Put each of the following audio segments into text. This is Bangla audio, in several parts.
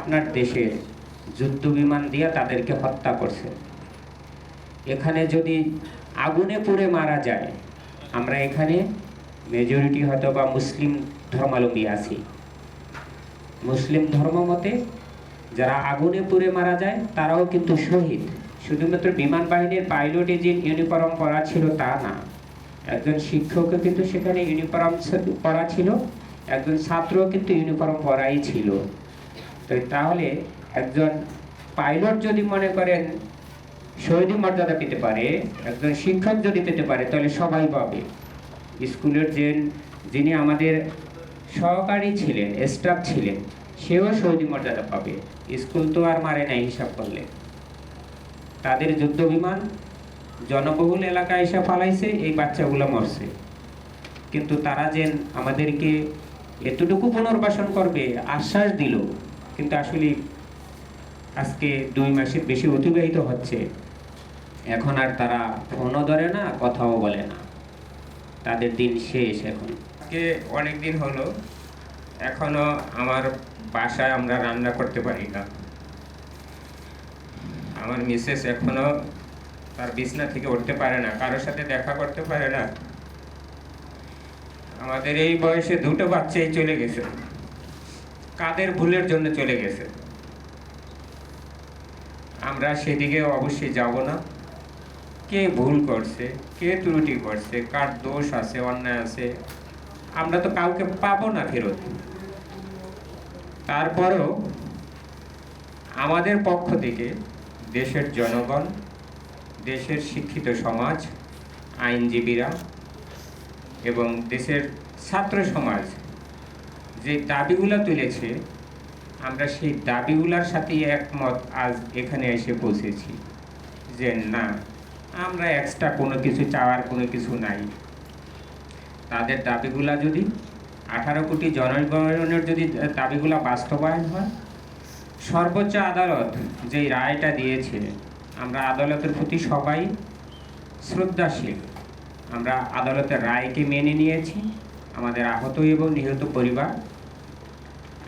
আপনার দেশে যুদ্ধ বিমান দিয়ে তাদেরকে হত্যা করছে। এখানে যদি আগুনে পুড়ে মারা যায়, আমরা এখানে মেজরিটি হয়তো বা মুসলিম ধর্মাবলম্বী আছি। মুসলিম ধর্ম মতে যারা আগুনে পুড়ে মারা যায় তারাও কিন্তু শহীদ। শুধুমাত্র বিমান বাহিনীর পাইলটে যে ইউনিফর্ম পরা ছিল তা না, একজন শিক্ষকও কিন্তু সেখানে ইউনিফর্ম পরা ছিল, একজন ছাত্রও কিন্তু ইউনিফর্ম পরাই ছিল। তো তাহলে একজন পাইলট যদি মনে করেন শহীদ মর্যাদা পেতে পারে, একজন শিক্ষক যদি পেতে পারে, তাহলে সবাই পাবে। স্কুলের যিনি আমাদের সহকারী ছিলেন, স্টাফ ছিলেন, সেও শহীদ মর্যাদা পাবে। স্কুল তো আর মারে নাই হিসাব করলে। তাদের যুদ্ধ বিমান জনবহুল এলাকায় এসে ফালাইছে, এই বাচ্চাগুলো মরছে। কিন্তু তারা যে আমাদেরকে এতটুকু পুনর্বাসন করবে আশ্বাস দিল, কিন্তু আসলে আজকে 2 মাসের বেশি অতিবাহিত হচ্ছে, এখন আর তারা ফোনও ধরে না, কথাও বলে না, তাদের দিন শেষ। এখন আজকে অনেক দিন হলো, এখনো আমার বাসায় আমরা রান্না করতে পারি না। আমার মিসেস এখনো তার বিছনা থেকে উঠতে পারে না, কারোর সাথে দেখা করতে পারে না। আমাদের এই বয়সে 2টো বাচ্চাই চলে গেছে, কাদের ভুলের জন্য চলে গেছে। আমরা সেদিকে অবশ্যই যাব না। কে ভুল করছে, কে ত্রুটি করছে, কার দোষ আছে, অন্যায় আছে, আমরা তো কাউকে পাবো না ফেরত। তারপরেও আমাদের পক্ষ থেকে দেশের জনগণ, দেশের শিক্ষিত সমাজ, আইনজীবীরা এবং দেশের ছাত্র সমাজ যে দাবিগুলো তুলেছে, আমরা সেই দাবিগুলোর সাথে একমত আজ এখানে এসে পৌঁছেছি যে না, আমরা এক্সট্রা কোনো কিছু চাওয়ার কোনো কিছু নাই। তাদের দাবিগুলা যদি 18 কোটি জনগণের যদি দাবিগুলা বাস্তবায়ন হয়, সর্বোচ্চ আদালত যেই রায়টা দিয়েছে, আমরা আদালতের প্রতি সবাই শ্রদ্ধাশীল। আমরা আদালতের রায়কে মেনে নিয়েছি। আমাদের আহত এবং নিহত পরিবার,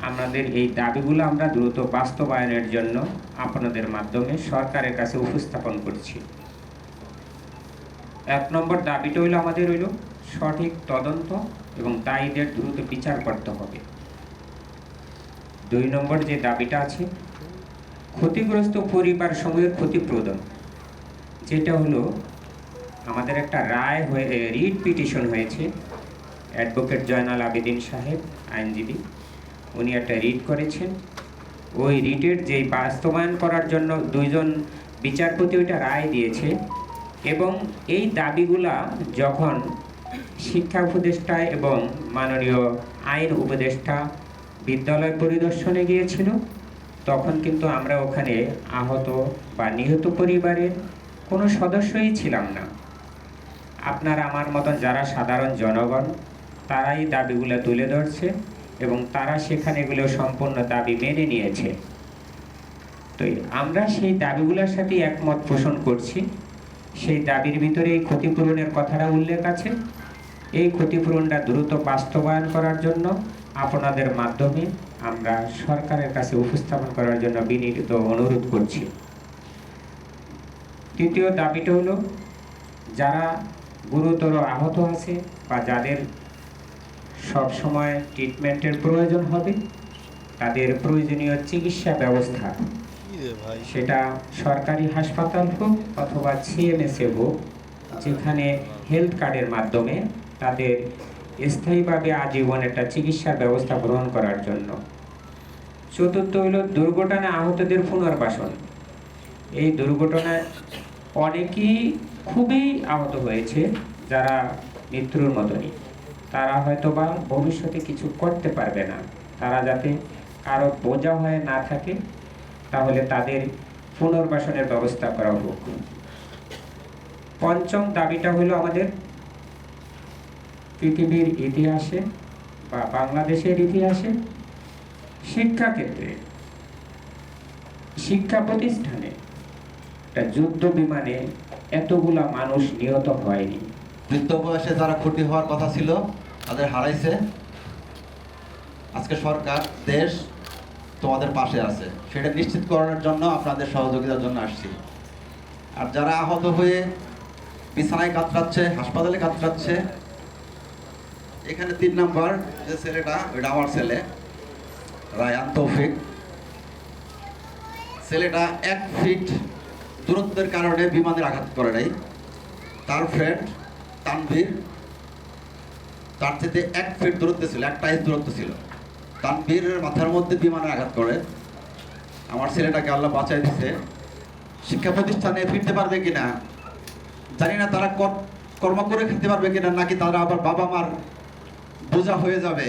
আমাদের এই দাবিগুলো আমরা দ্রুত বাস্তবায়নের জন্য আপনাদের মাধ্যমে সরকারের কাছে উপস্থাপন করছি। 1 নম্বর দাবিটা হইল আমাদের সঠিক তদন্ত এবং দায়ীদের দ্রুত বিচার করতে হবে। 2 নম্বর যে দাবিটা আছে, ক্ষতিগ্রস্ত পরিবার সমূহের ক্ষতিপূরণ, যেটা হলো আমাদের একটা রায় হয়ে রিট পিটিশন হয়েছে। অ্যাডভোকেট জয়নাল আবেদিন সাহেব আইনজীবী, উনি একটা রিট করেছেন। ওই রিটের যে বাস্তবায়ন করার জন্য 2 জন বিচারপতি ওইটা রায় দিয়েছে। এবং এই দাবিগুলা যখন শিক্ষা উপদেষ্টা এবং মাননীয় আইন উপদেষ্টা বিদ্যালয় পরিদর্শনে গিয়েছিল, তখন কিন্তু আমরা ওখানে আহত বা নিহত পরিবারের কোনো সদস্যই ছিলাম না। আপনার আমার মতন যারা সাধারণ জনগণ, তারাই দাবিগুলো তুলে ধরছে এবং তারা সেখানে এগুলো সম্পূর্ণ দাবি মেনে নিয়েছে। তো আমরা সেই দাবিগুলোর সাথে একমত পোষণ করছি। সেই দাবির ভিতরে এই ক্ষতিপূরণের কথাটা উল্লেখ আছে। এই ক্ষতিপূরণটা দ্রুত বাস্তবায়ন করার জন্য আপনাদের মাধ্যমে আমরা সরকারের কাছে উপস্থাপন করার জন্য বিনীত অনুরোধ করছি। 3য় দাবিটা হলো, যারা গুরুতর আহত আছে বা যাদের সব সময় ট্রিটমেন্টের প্রয়োজন হবে, তাদের প্রয়োজনীয় চিকিৎসা ব্যবস্থা, সেটা সরকারি হাসপাতাল হোক অথবা সিএমএসএ হোক, যেখানে হেলথ কার্ডের মাধ্যমে তাদের স্থায়ীভাবে আজীবন একটা চিকিৎসার ব্যবস্থা গ্রহণ করার জন্য। 4র্থ হলো দুর্ঘটনা আহতদের পুনর্বাসন। এই দুর্ঘটনায় অনেকেই খুবই আহত হয়েছে, যারা মৃত্যুর মতনই। তারা হয়তো বা ভবিষ্যতে কিছু করতে পারবে না। তারা যাতে কারো বোঝা হয়ে না থাকে, তাহলে তাদের পুনর্বাসনের ব্যবস্থা করা হোক। 5ম দাবিটা হলো আমাদের পৃথিবীর ইতিহাসে বা বাংলাদেশের ইতিহাসে শিক্ষাক্ষেত্রে, শিক্ষা প্রতিষ্ঠানে একটা যুদ্ধ বিমানে এতগুলা মানুষ নিহত হয়নি। বৃদ্ধ বয়সে যারা ক্ষতি হওয়ার কথা ছিল, তাদের হারাইছে। আজকে সরকার, দেশ তোমাদের পাশে আছে, সেটা নিশ্চিত করার জন্য আপনাদের সহযোগিতার জন্য আসছি। আর যারা আহত হয়ে বিছানায় কাতরাচ্ছে, হাসপাতালে কাতরাচ্ছে, এখানে 3 নম্বর যে ছেলেটা, ওইটা আমার ছেলে রায়ান তৌফিক। ছেলেটা 1 ফিট দূরত্বের কারণে বিমানের আঘাত করে নাই। তার ফ্রেন্ড তানভীর তার থেকে 1 ফিট দূরত্বে ছিল, 1 টাইস দূরত্ব ছিল। তানভীরের মাথার মধ্যে বিমানের আঘাত করে আমার ছেলেটাকে আল্লাহ বাঁচাই দিছে। শিক্ষা প্রতিষ্ঠানে ফিরতে পারবে কিনা জানি না, তারা কর্ম করে খেতে পারবে কিনা, নাকি তারা আবার বাবা মার বোঝা হয়ে যাবে